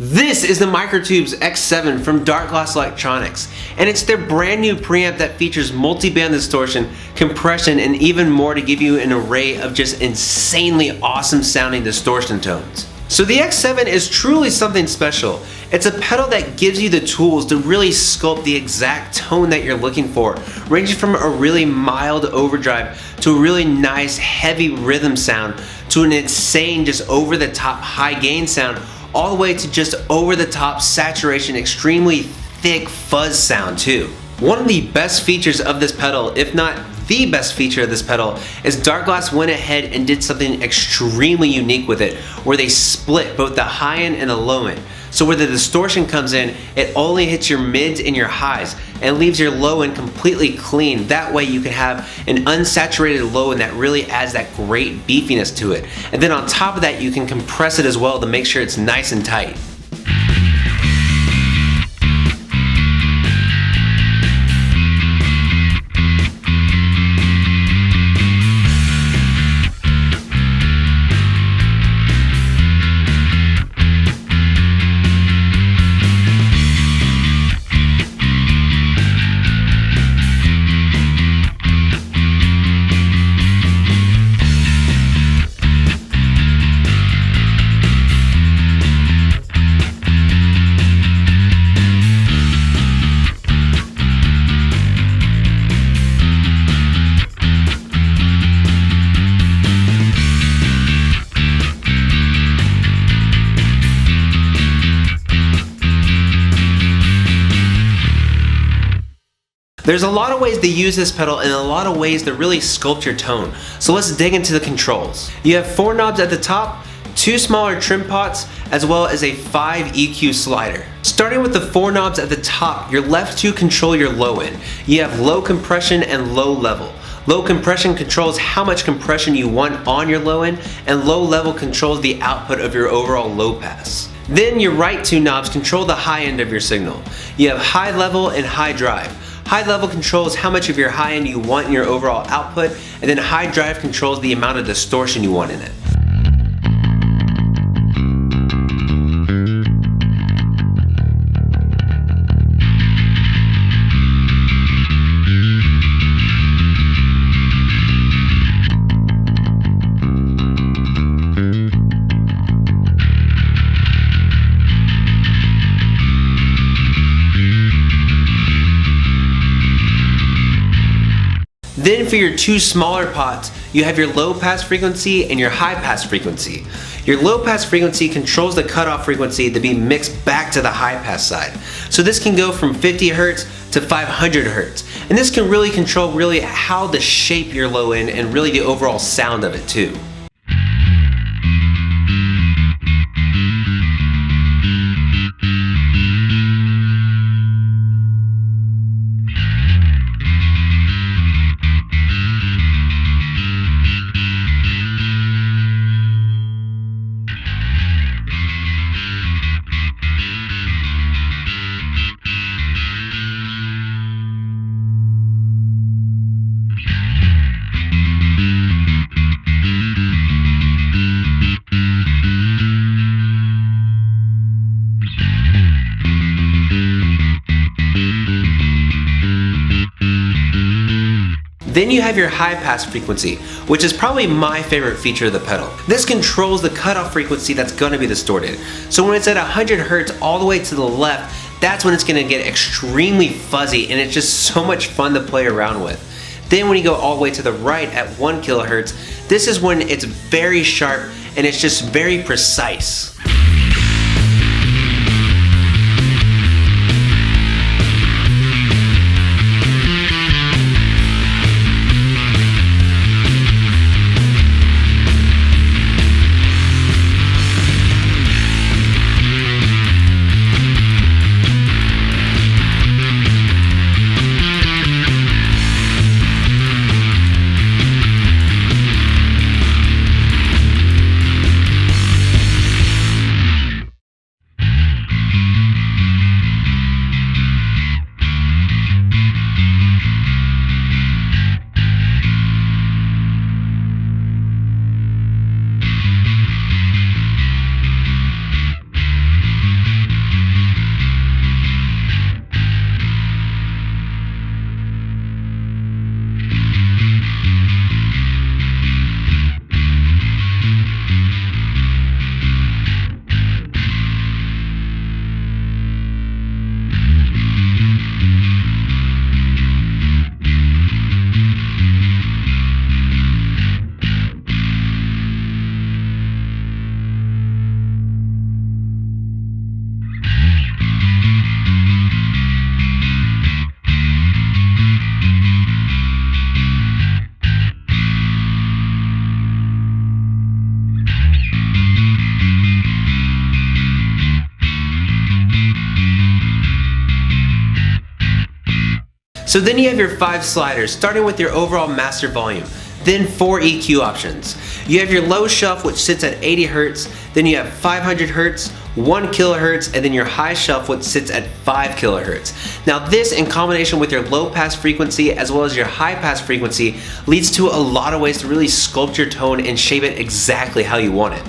This is the Microtubes X7 from Darkglass Electronics, and it's their brand new preamp that features multi-band distortion, compression, and even more to give you an array of just insanely awesome sounding distortion tones. So the X7 is truly something special. It's a pedal that gives you the tools to really sculpt the exact tone that you're looking for, ranging from a really mild overdrive to a really nice heavy rhythm sound to an insane just over the top high gain sound, all the way to just over the top saturation, extremely thick fuzz sound too. One of the best features of this pedal, if not the best feature of this pedal, is Darkglass went ahead and did something extremely unique with it, where they split both the high end and the low end. So where the distortion comes in, it only hits your mids and your highs and leaves your low end completely clean. That way you can have an unsaturated low end that really adds that great beefiness to it. And then on top of that, you can compress it as well to make sure it's nice and tight. There's a lot of ways to use this pedal and a lot of ways to really sculpt your tone. So let's dig into the controls. You have 4 knobs at the top, 2 smaller trim pots, as well as a 5 EQ slider. Starting with the 4 knobs at the top, you're left to control your low end. You have low compression and low level. Low compression controls how much compression you want on your low end, and low level controls the output of your overall low pass. Then your right 2 knobs control the high end of your signal. You have high level and high drive. High level controls how much of your high end you want in your overall output, and then high drive controls the amount of distortion you want in it. Then for your 2 smaller pots, you have your low pass frequency and your high pass frequency. Your low pass frequency controls the cutoff frequency to be mixed back to the high pass side. So this can go from 50 Hertz to 500 Hertz. And this can really control how to shape your low end and really the overall sound of it too. Then you have your high pass frequency, which is probably my favorite feature of the pedal. This controls the cutoff frequency that's going to be distorted. So when it's at 100 Hertz all the way to the left, that's when it's going to get extremely fuzzy, and it's just so much fun to play around with. Then when you go all the way to the right at 1 kilohertz, this is when it's very sharp and it's just very precise. So then you have your 5 sliders, starting with your overall master volume. Then 4 EQ options. You have your low shelf, which sits at 80 Hz, then you have 500 Hz, 1 kHz, and then your high shelf, which sits at 5 kHz. Now this, in combination with your low pass frequency as well as your high pass frequency, leads to a lot of ways to really sculpt your tone and shape it exactly how you want it.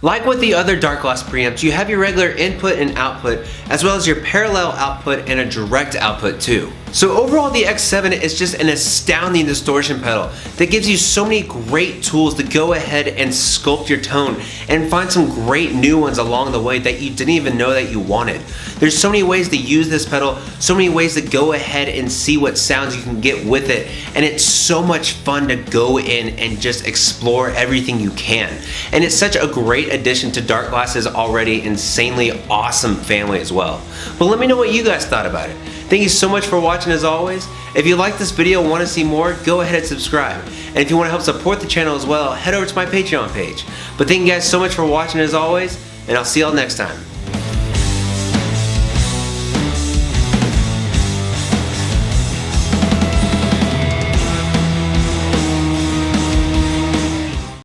Like with the other Darkglass preamps, you have your regular input and output, as well as your parallel output and a direct output too. So overall, the X7 is just an astounding distortion pedal that gives you so many great tools to go ahead and sculpt your tone and find some great new ones along the way that you didn't even know that you wanted. There's so many ways to use this pedal, so many ways to go ahead and see what sounds you can get with it, and it's so much fun to go in and just explore everything you can. And it's such a great addition to Darkglass's already insanely awesome family as well. But let me know what you guys thought about it. Thank you so much for watching as always. If you like this video and want to see more, go ahead and subscribe. And if you want to help support the channel as well, head over to my Patreon page. But thank you guys so much for watching as always, and I'll see y'all next time.